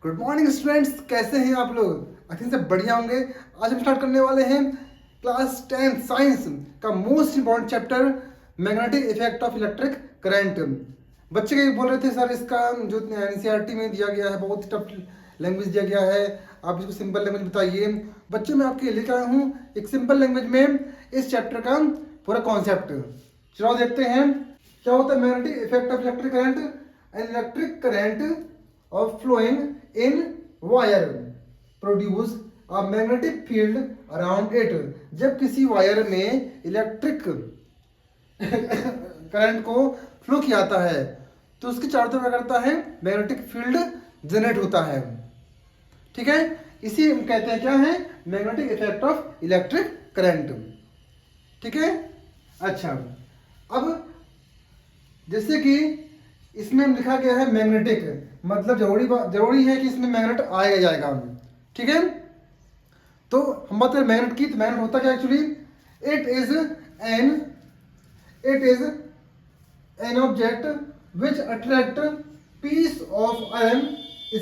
Good morning students, कैसे हैं आप लोग? आई थिंक सब बढ़िया होंगे। आज हम स्टार्ट करने वाले हैं क्लास 10 साइंस का most important chapter magnetic effect of electric current. बच्चे कहीं बोल रहे थे सर इसका जो एनसीईआरटी में दिया गया है बहुत टफ लैंग्वेज दिया गया है, आप इसको सिंपल लैंग्वेज बताइए। बच्चों मैं आपके लिए लेकर आया हूँ एक सिंपल लैंग्वेज में इस चैप्टर का पूरा कॉन्सेप्ट। चलो देखते हैं क्या होता है magnetic effect of electric current. An electric current of flowing in wire produce a magnetic field around it। जब किसी वायर में इलेक्ट्रिक करंट को फ्लो किया जाता है तो उसके चारों तरफ क्या करता है, मैग्नेटिक फील्ड जनरेट होता है। ठीक है, इसी हम कहते हैं क्या है, magnetic effect of electric current. ठीक है, अच्छा अब जैसे कि इसमें लिखा गया है मैग्नेटिक, मतलब जरूरी है कि इसमें मैग्नेट आएगा जाएगा। ठीक है, तो हम बात करें मैग्नेट की, तो मैग्नेट होता क्या actually, it is an object which attract piece of iron,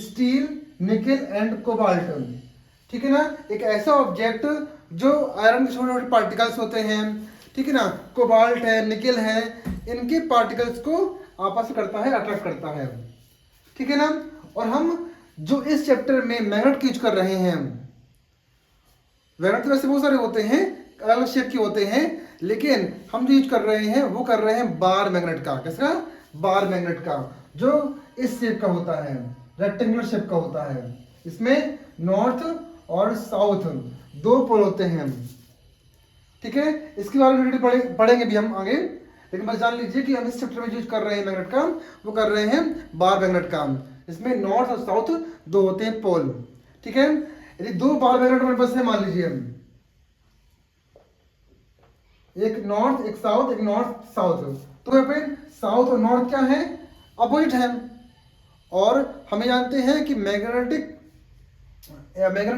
steel, nickel and cobalt. ठीक है ना, एक ऐसा ऑब्जेक्ट जो आयरन के छोटे छोटे पार्टिकल्स होते हैं, ठीक है ना, कोबाल्ट है, निकल है, इनके पार्टिकल्स को आपस में करता है, अट्रैक्ट करता है। ठीक है ना, और हम जो इस चैप्टर में मैग्नेट की यूज कर रहे हैं, मैग्नेट तो वैसे बहुत सारे होते हैं, अलग अलग शेप के होते हैं, लेकिन हम जो यूज कर रहे हैं वो कर रहे हैं बार मैग्नेट का। किसका? बार मैग्नेट का, जो इस शेप का होता है, रेक्टेंगुलर शेप का होता है। इसमें नॉर्थ और साउथ दो पोल होते हैं। ठीक है, इसके बारे में पढ़ेंगे भी हम आगे, लेकिन बस जान लीजिए कि हम इस चैप्टर में यूज कर रहे हैं मैग्नेट का, वो कर रहे हैं बार मैग्नेट का। इसमें नॉर्थ और साउथ दो होते हैं पोल। ठीक है, यदि दो बार मैग्नेट हमारे पास है, मान लीजिए एक नॉर्थ एक साउथ, एक नॉर्थ साउथ, तो यहाँ पे साउथ और नॉर्थ क्या है, अपोजिट है। और हमें जानते हैं कि मैग्नेट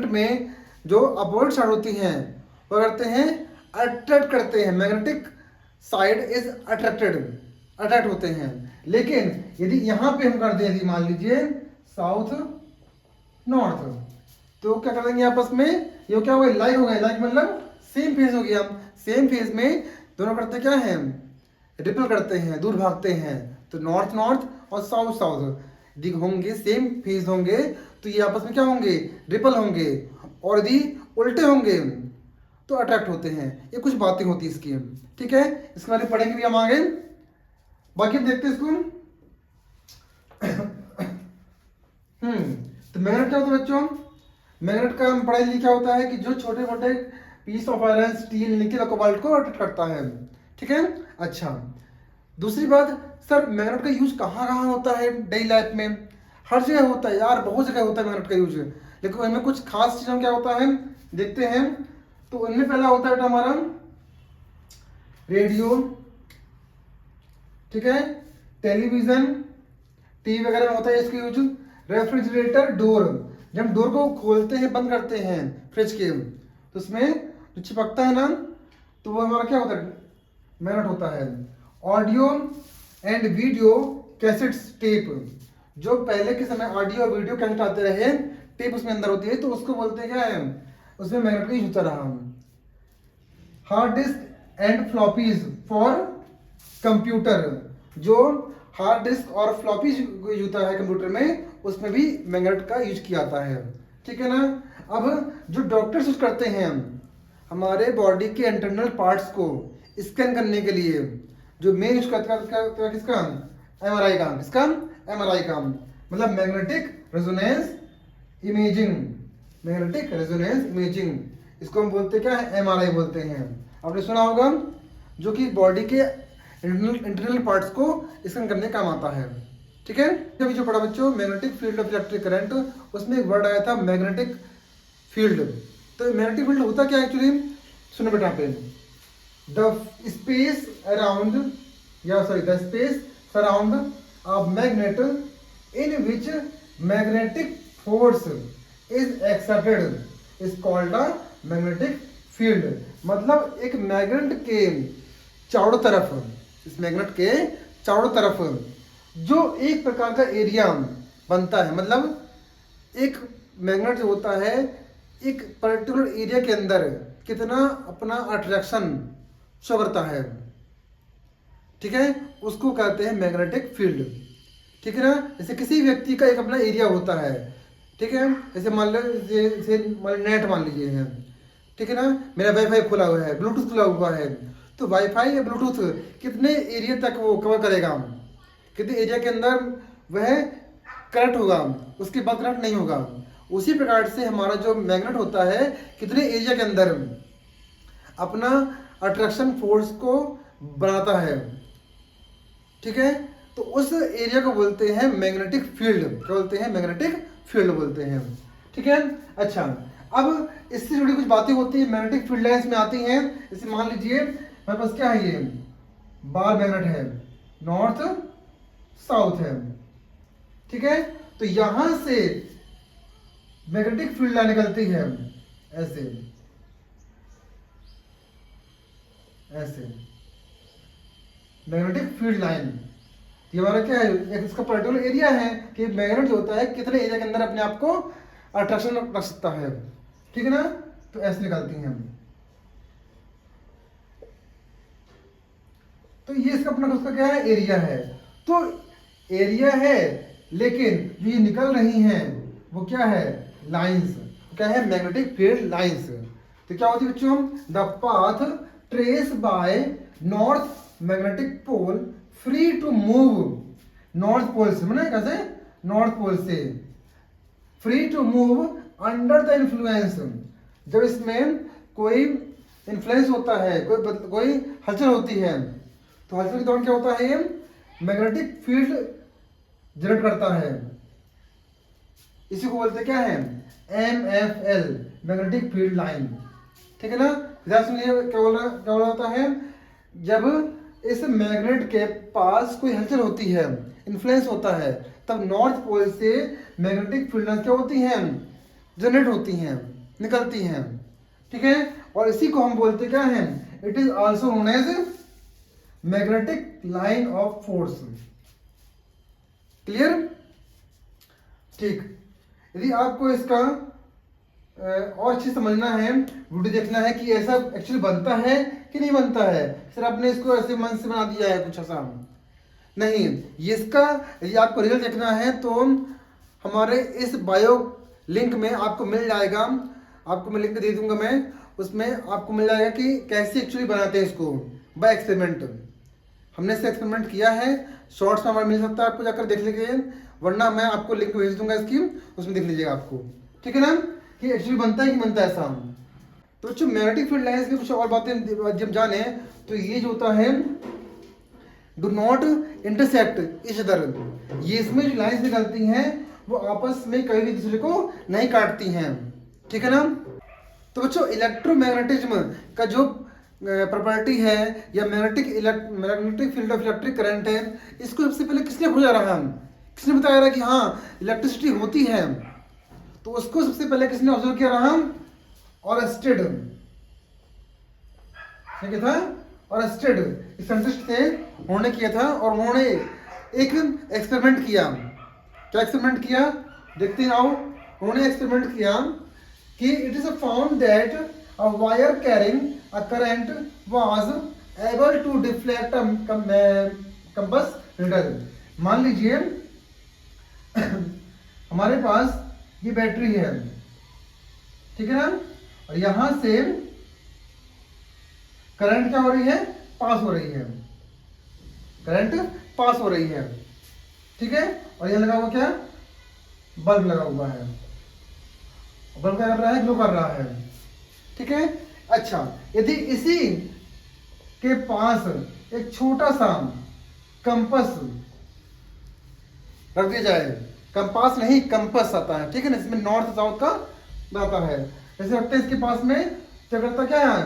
में जो अपोजिट साइड होती हैं वो करते हैं, अट्रैक्ट करते हैं। मैग्नेटिक साइड इज अट्रैक्ट होते हैं। लेकिन यदि यहां पे हम कर दें, यदि मान लीजिए साउथ नॉर्थ, तो क्या कर देंगे आपस में, ये क्या हो गया, लाइक हो गया। लाइक मतलब सेम फेज हो गया। सेम फेज में दोनों करते क्या हैं, रिपल करते हैं, दूर भागते हैं। तो नॉर्थ नॉर्थ और साउथ साउथ यदि होंगे, सेम फेज होंगे, तो ये आपस में क्या होंगे, रिपल होंगे। और यदि उल्टे होंगे तो अट्रैक्ट होते हैं। ये कुछ बातें होती है इसकी। ठीक है, इसके बारे में पढ़ेंगे भी हम आगे। बाकी देखते हैं इसको। तो मैग्नेट क्या होता है बच्चों, मैग्नेट का हम पढ़ाई लिखा होता है कि जो छोटे छोटे पीस ऑफ आयरन, स्टील, निकल और कोबाल्ट को अट्रैक्ट करता है। ठीक है, अच्छा दूसरी बात, सर मैग्नेट का यूज कहाँ कहाँ होता है डेली लाइफ में? हर जगह होता है यार, बहुत जगह होता है मैग्नेट का यूज, लेकिन उनमें कुछ खास चीज़ों क्या होता है देखते हैं। तो उनमें पहला होता है हमारा रेडियो, ठीक है, टेलीविजन, टीवी वगैरह में होता है इसका यूज। रेफ्रिजरेटर, डोर, जब डोर को खोलते हैं बंद करते हैं फ्रिज के, तो उसमें जो चिपकता है ना, तो वो हमारा क्या होता है, मैग्नेट होता है। Audio and video cassettes, tape, जो पहले के समय ऑडियो और वीडियो कैसेट आते रहे, टेप उसमें अंदर होती है, तो उसको बोलते हैं क्या है, उसमें मैग्नेट का यूज होता रहा। Hard disk and floppies for computer, जो हार्ड डिस्क और फ्लॉपी यूज होता है कंप्यूटर में, उसमें भी मैग्नेट का यूज किया जाता है। ठीक है ना, अब जो डॉक्टर्स यूज करते हैं हमारे बॉडी के इंटरनल पार्ट्स को स्कैन करने के लिए, जो मेन यूज करता है किसका, एमआरआई का। किसका? एमआरआई का, मतलब magnetic resonance imaging. Magnetic resonance imaging, इसको हम बोलते क्या है, एमआरआई बोलते हैं। आपने सुना होगा, जो कि बॉडी के इंटरनल पार्ट्स को स्कैन करने काम आता है। ठीक है, अभी जो पढ़ा बच्चों magnetic field of electric current, उसमें एक वर्ड आया था मैग्नेटिक फील्ड। तो मैग्नेटिक फील्ड होता क्या एक्चुअली, सुनो बेटा पे, the space around, the space surround a magnet in which magnetic force is exerted is called a magnetic field. मतलब एक मैग्नेट के चारों तरफ, इस मैग्नेट के चारों तरफ जो एक प्रकार का एरिया बनता है, मतलब एक मैग्नेट जो होता है एक पर्टिकुलर एरिया के अंदर कितना अपना अट्रैक्शन शो करता है, ठीक है, उसको कहते हैं मैग्नेटिक फील्ड। ठीक है ना। जैसे किसी व्यक्ति का एक अपना एरिया होता है, ठीक है, जैसे मान लो जैसे नेट मान लीजिए है, ठीक है ना, मेरा वाईफाई खुला हुआ है, ब्लूटूथ खुला हुआ है, तो वाईफाई या ब्लूटूथ कितने एरिया तक वो कवर करेगा, कितने एरिया के अंदर वह कनेक्ट होगा, उसके बाद कनेक्ट नहीं होगा। उसी प्रकार से हमारा जो मैग्नेट होता है कितने एरिया के अंदर अपना अट्रैक्शन फोर्स को बनाता है, ठीक है, तो उस एरिया को बोलते हैं मैग्नेटिक फील्ड। क्या बोलते हैं? मैग्नेटिक फील्ड बोलते हैं। ठीक है। अच्छा, अब इससे जुड़ी कुछ बातें होती है, मैग्नेटिक फील्ड लाइंस में आती हैं। जैसे मान लीजिए मेरे पास क्या है, ये बार मैग्नेट है, नॉर्थ साउथ है, ठीक है, तो यहां से मैग्नेटिक फील्ड लाइन निकलती है ऐसे ऐसे, मैग्नेटिक फील्ड लाइन। ये हमारा क्या है, एक इसका पर्टिकुलर एरिया है कि मैग्नेट जो होता है कितने एरिया के अंदर अपने आप को अट्रैक्शन रख सकता है, ठीक है ना, तो ऐसे निकलती हैं। तो ये इसका अपना उसका क्या है, एरिया है। तो एरिया है, लेकिन जो ये निकल रही हैं वो क्या है, लाइंस। क्या है, मैग्नेटिक फील्ड लाइंस। तो क्या होती है बच्चों, the path trace by north magnetic pole free to move, north pole से, मैंने कैसे, नॉर्थ पोल से free to move under the influence. जब इसमें कोई इन्फ्लुएंस होता है, कोई हलचल होती है, तो हलचल के दौरान क्या होता है, ये मैग्नेटिक फील्ड जनरेट करता है। इसी को बोलते क्या है, MFL, मैग्नेटिक फील्ड लाइन। ठीक है ना। ध्यान सुनिए क्या बोला जाता है, जब इस मैग्नेट के पास कोई हलचल होती है, इन्फ्लुएंस होता है, तब नॉर्थ पोल से मैग्नेटिक फील्ड लाइंस क्या होती हैं, जनरेट होती हैं, निकलती हैं। ठीक है। और इसी को हम बोलते क्या है, it is also known as magnetic line of force. Clear? ठीक। यदि आपको इसका और अच्छी समझना है, वीडियो देखना है कि ऐसा एक्चुअली बनता है कि नहीं बनता है, सिर्फ आपने इसको ऐसे मन से बना दिया है कुछ ऐसा नहीं। ये इसका यदि आपको रिजल्ट देखना है तो हमारे इस बायो लिंक में आपको मिल जाएगा, आपको मैं लिंक दे दूंगा मैं, उसमें आपको मिल जाएगा कि कैसे एक्चुअली बनाते हैं इसको बाय एक्सपेरिमेंट। हमने इससे एक्सपेरिमेंट किया है, शॉर्ट्स में हमारा मिल सकता है, आपको जाकर देख लीजिए, वरना मैं आपको लिंक भेज दूंगा इसकी, उसमें देख लीजिएगा आपको। ठीक है ना, कि एक्चुअली बनता है कि बनता है ऐसा। तो जो मैग्नेटिक फील्ड लाइंस की कुछ और बातें जब जाने, तो ये जो होता है do not intersect each other, ये इसमें जो लाइंस निकलती हैं वो आपस में कभी भी दूसरे को नहीं काटती हैं। ठीक है ना। तो बच्चों इलेक्ट्रोमैग्नेटिज्म का जो प्रॉपर्टी है या magnetic field of electric current है, इसको सबसे पहले किसने खोजा रहा, किसने बताया रहा कि हाँ इलेक्ट्रिसिटी होती है, तो उसको सबसे पहले किसने ऑब्जर्व किया रहा, ऑरस्टेड। क्या था, ऑरस्टेड साइंटिस्ट थे, उन्होंने किया था, और उन्होंने एक एक्सपेरिमेंट किया। क्या एक्सपेरिमेंट किया, देखते आओ। उन्होंने एक्सपेरिमेंट किया कि it is found that a wire carrying a current was able to deflect compass needle. मान लीजिए हमारे पास ये बैटरी है, ठीक है ना, और यहां से करंट क्या हो रही है, पास हो रही है, करंट पास हो रही है, ठीक है, और यहां लगा हुआ क्या, बल्ब लगा हुआ है, बल्ब क्या कर रहा है, ग्लो कर रहा है। ठीक है। अच्छा, यदि इसी के पास एक छोटा सा कंपास रख दिया जाए, कंपास नहीं कंपास आता है, ठीक है ना, इसमें नॉर्थ साउथ का आता है, जैसे रखते हैं इसके पास में, क्या करता क्या है,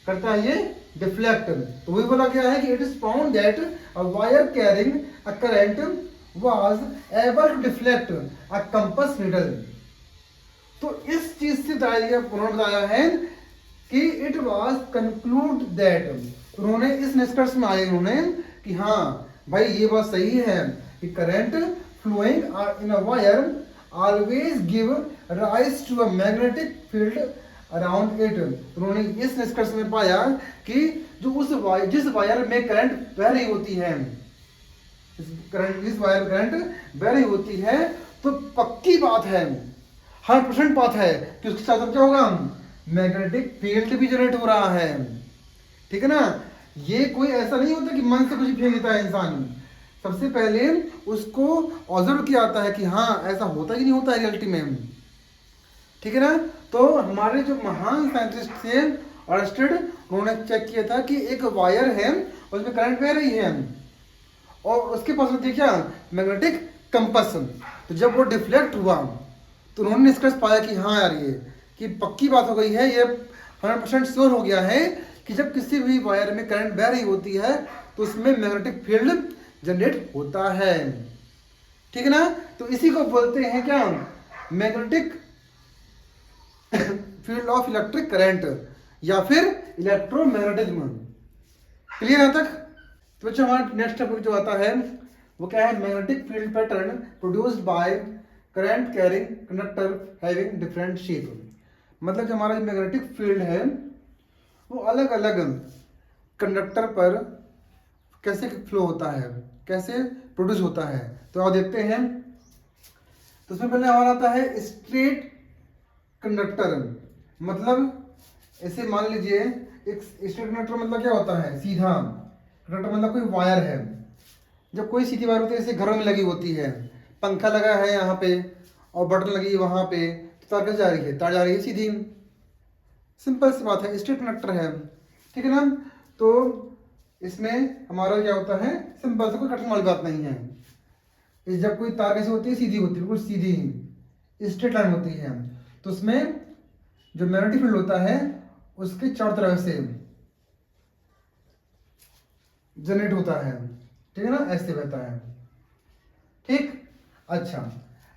करता है ये डिफ्लेक्ट। तो वही बोला गया है कि it is found that a wire carrying a current was able to deflect a compass needle. तो इस चीज से उन्होंने बताया है कि इट वाज कंक्लूड दैट, उन्होंने इस निष्कर्ष में आए उन्होंने कि हाँ भाई ये बात सही है कि current flowing in a wire always give rise to a magnetic field around it. उन्होंने इस निष्कर्ष में पाया कि जो जिस वायर में करंट बह रही होती है, इस वायर करंट बह रही होती है, तो पक्की बात है, 100% बात है कि उसके साथ क्या होगा, मैग्नेटिक फील्ड भी जनरेट हो रहा है। ठीक है ना। ये कोई ऐसा नहीं होता कि मन से कुछ फेंक देता है इंसान, सबसे पहले उसको ऑब्जर्व किया जाता है कि हाँ ऐसा होता कि नहीं होता है रियलिटी में। ठीक है ना। तो हमारे जो महान साइंटिस्ट थे अर्स्टेड, उन्होंने चेक किया था कि एक वायर है उसमें करंट बह रही है और उसके पास होती है क्या, मैग्नेटिक कंपस। तो जब वो डिफ्लेक्ट हुआ तो उन्होंने निष्कर्ष पाया कि हाँ यार ये कि पक्की बात हो गई है, ये 100% श्योर हो गया है कि जब किसी भी वायर में करंट बह रही होती है तो उसमें मैग्नेटिक फील्ड जनरेट होता है। ठीक है ना। तो इसी को बोलते हैं क्या, magnetic field of electric current या फिर इलेक्ट्रोमैग्नेटिज्म। क्लियर है तक। तो बच्चों हमारा नेक्स्ट टॉपिक जो आता है वो क्या है, magnetic field pattern produced by current carrying conductor having different shape. मतलब जो हमारा मैग्नेटिक फील्ड है वो अलग अलग कंडक्टर पर कैसे फ्लो होता है, कैसे प्रोड्यूस होता है। तो आप देखते हैं। तो उसमें पहले हमारा आता है स्ट्रेट कंडक्टर। मतलब ऐसे मान लीजिए एक स्ट्रेट कंडक्टर मतलब क्या होता है, सीधा कंडक्टर मतलब कोई वायर है। जब कोई सीधी वायर होती है, जैसे घरों में लगी होती है, पंखा लगा है यहाँ पे और बटन लगी है वहाँ पे, तो तार कैसे जा रही है, तार जा रही है सीधी। सिंपल सी बात है, स्ट्रेट कंडक्टर है। ठीक है ना। तो इसमें हमारा क्या होता है, सिंपल से कोई कठिन वाली बात नहीं है। जब कोई तार कैसे होती है, सीधी होती है, बिल्कुल सीधी स्ट्रेट लाइन होती है। तो उसमें जो मैग्नेटिक फील्ड होता है उसके चारों तरफ से जनरेट होता है। ठीक है ना, ऐसे बहता है। ठीक। अच्छा,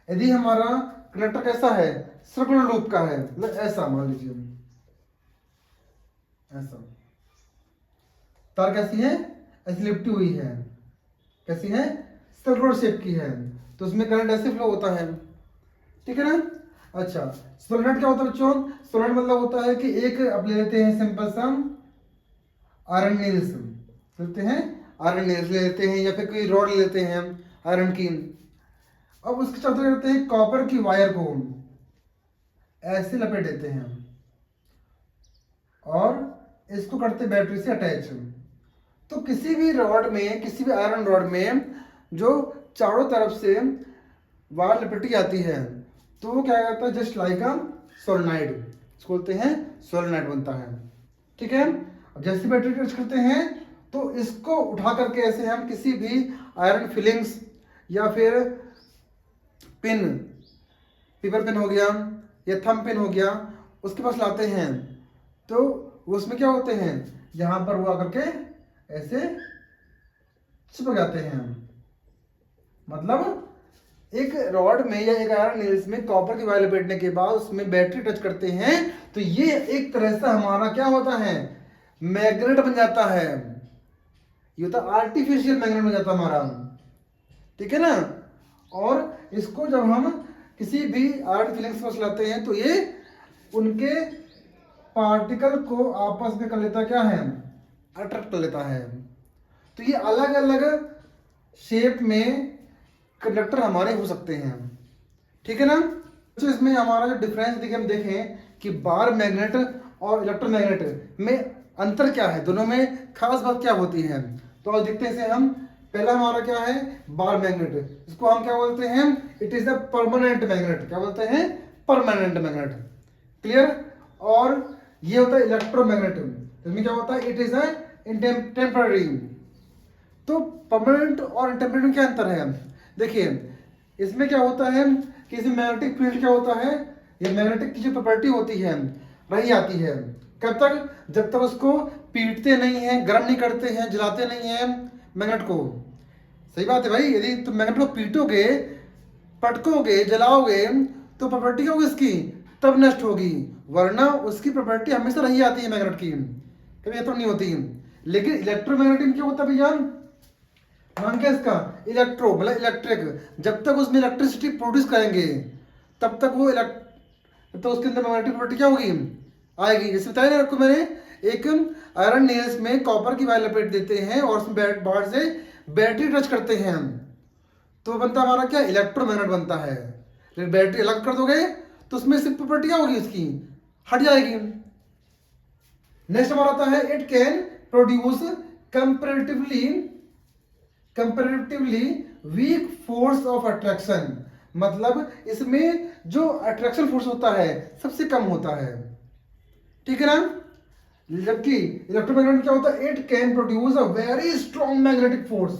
यदि हमारा कंडक्टर कैसा है, सर्कुलर लूप का है, मतलब ऐसा मान लीजिए, ऐसा तार कैसी है, ऐसी लिपटी हुई है, कैसी है, सर्कुलर शेप की है, तो उसमें करंट ऐसे फ्लो होता है। ठीक है ना। अच्छा, सोलेनोइड क्या होता है बच्चों, सोलेनोइड मतलब होता है कि एक अब ले लेते हैं सिंपल सा आयरन नील्स लेते हैं, आयरन नील्स ले लेते हैं या फिर कोई रॉड ले लेते हैं आयरन की। अब उसके साथ करते हैं कॉपर की वायर को ऐसे लपेट देते हैं और इसको करते बैटरी से अटैच। तो किसी भी रॉड में, किसी भी आयरन रॉड में जो चारों तरफ से वायर लपेटी जाती है तो वो क्या करता है, जस्ट लाइक अ सोलेनोइड, इसको बोलते हैं सोलेनोइड बनता है। ठीक है। जैसे बैटरी टच करते हैं तो इसको उठा करके ऐसे हम किसी भी आयरन फिलिंग्स या फिर पिन, पेपर पिन हो गया या थंब पिन हो गया, उसके पास लाते हैं तो उसमें क्या होते हैं, यहाँ पर वो आकर के ऐसे चिपक जाते हैं। मतलब एक रॉड में या एक आयरन नील्स में कॉपर की वायर लपेटने के बाद उसमें बैटरी टच करते हैं तो ये एक तरह से हमारा क्या होता है, मैग्नेट बन जाता है। ये होता आर्टिफिशियल मैग्नेट बन जाता है हमारा। ठीक है ना। और इसको जब हम किसी भी आयरन फिलिंग्स को चलाते हैं तो ये उनके पार्टिकल को आपस में कर लेता, क्या है, अट्रैक्ट कर लेता है। तो ये अलग अलग शेप में कंडक्टर हमारे हो सकते हैं। ठीक है ना। तो इसमें हमारा जो डिफरेंस देखिए, हम देखें कि बार मैग्नेट और इलेक्ट्रोमैग्नेट में अंतर क्या है, दोनों में खास बात क्या होती है। तो आज देखते हैं इसे हम। पहला हमारा क्या है, बार मैग्नेट, इसको हम क्या बोलते हैं, it is a permanent magnet. क्या बोलते हैं, परमानेंट मैग्नेट। क्लियर। और ये होता है इलेक्ट्रोमैग्नेट, इसमें क्या होता है, इट इज अ टेम्पररी। तो परमानेंट और टेम्पररी में क्या अंतर है, देखिए इसमें क्या होता है कि इसमें मैग्नेटिक फील्ड क्या होता है, ये मैग्नेटिक की जो प्रॉपर्टी होती है रही आती है कब तक, जब तक उसको पीटते नहीं हैं, गर्म नहीं करते हैं, जलाते नहीं हैं मैग्नेट को। सही बात है भाई, यदि तुम मैग्नेट को पीटोगे, पटकोगे, जलाओगे तो प्रॉपर्टी क्या होगी इसकी, तब नष्ट होगी, वरना उसकी प्रॉपर्टी हमेशा रही आती है मैग्नेट की, कभी तो नहीं होती। लेकिन इलेक्ट्रोमैग्नेटिक में क्या होता है भैया, नाम क्या इसका, इलेक्ट्रो मतलब इलेक्ट्रिक, जब तक उसमें इलेक्ट्रिसिटी प्रोड्यूस करेंगे तब तक वो तो उसके अंदर मैग्नेटिक प्रॉपर्टी क्या होगी, आएगी। जैसे बताया ना आपको मैंने, एक आयरन नेल्स में कॉपर की वायर लपेट देते हैं और उसमें बाहर से बैटरी टच करते हैं हम, तो बनता हमारा क्या, इलेक्ट्रोमैग्नेट बनता है। लेकिन बैटरी अलग कर दोगे तो उसमें सिर्फ प्रॉपर्टी क्या होगी, उसकी हट जाएगी। नेक्स्ट हमारा आता है, it can produce comparatively weak force of attraction, मतलब इसमें जो अट्रैक्शन फोर्स होता है सबसे कम होता है, ठीक है ना। जबकि इलेक्ट्रोमैग्नेट में क्या होता है, it can produce a very strong magnetic force,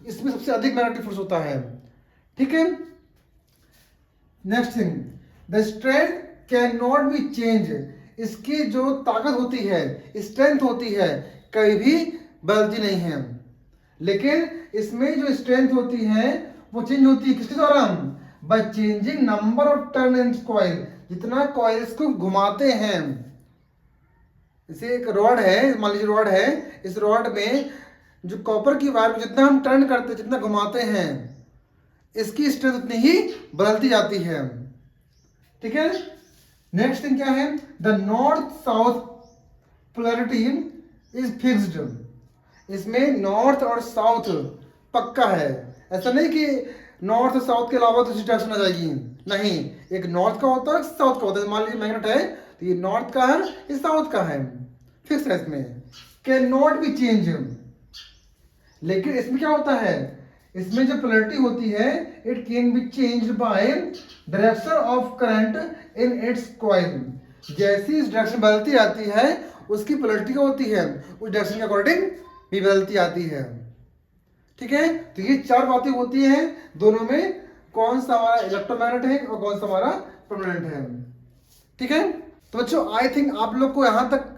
इसमें सबसे अधिक मैग्नेटिक फोर्स होता है, ठीक है। Next thing, the strength can not be change, इसकी जो ताकत होती है, स्ट्रेंथ होती है, कभी भी बदलती नहीं है। लेकिन इसमें जो स्ट्रेंथ होती है वो चेंज होती है किसके द्वारा, by changing number of turn in coil, जितना कॉइल्स को घुमाते हैं। जैसे एक रॉड है, मान लीजिए रॉड है, इस रॉड में जो कॉपर की वायर को जितना हम टर्न करते हैं, जितना घुमाते हैं, इसकी स्ट्रेंथ उतनी ही बदलती जाती है, ठीक है। नेक्स्ट थिंग क्या है, the north south polarity is fixed, इसमें नॉर्थ और साउथ पक्का है। ऐसा नहीं कि नॉर्थ और साउथ के अलावा दूसरी डायरेक्शन आ जाएगी, नहीं, एक नॉर्थ का होता है, साउथ का होता है। मान लीजिए मैग्नेट है तो ये नॉर्थ का है, ये साउथ का है, फिक्स है, इसमें कैन नॉट बी चेंज। लेकिन इसमें क्या होता है, इसमें जो पोलैरिटी होती है, it can be changed by direction of current in its coil, जैसी इस डायरेक्शन बदलती आती है उसकी पोलैरिटी क्या होती है, उस डायरेक्शन के अकॉर्डिंग भी बदलती आती है, ठीक है। तो ये चार बातें होती हैं दोनों में, कौन सा हमारा इलेक्ट्रोमैग्नेट है और कौन सा हमारा परमानेंट है, ठीक है। तो बच्चों आई थिंक आप लोग को यहाँ तक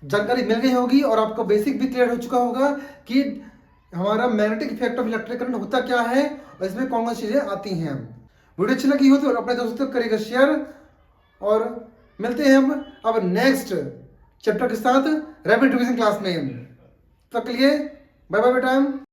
जानकारी मिल गई होगी और आपका बेसिक भी क्लियर हो चुका होगा कि हमारा magnetic effect of electric current होता क्या है और इसमें कौन कौन सी चीजें आती हैं। वीडियो अच्छी लगी हो तो अपने दोस्तों तक करिएगा शेयर, और मिलते हैं हम अब नेक्स्ट चैप्टर के साथ रैपिड रिवीजन क्लास में। तब तक के लिए बाय बाय बेटा।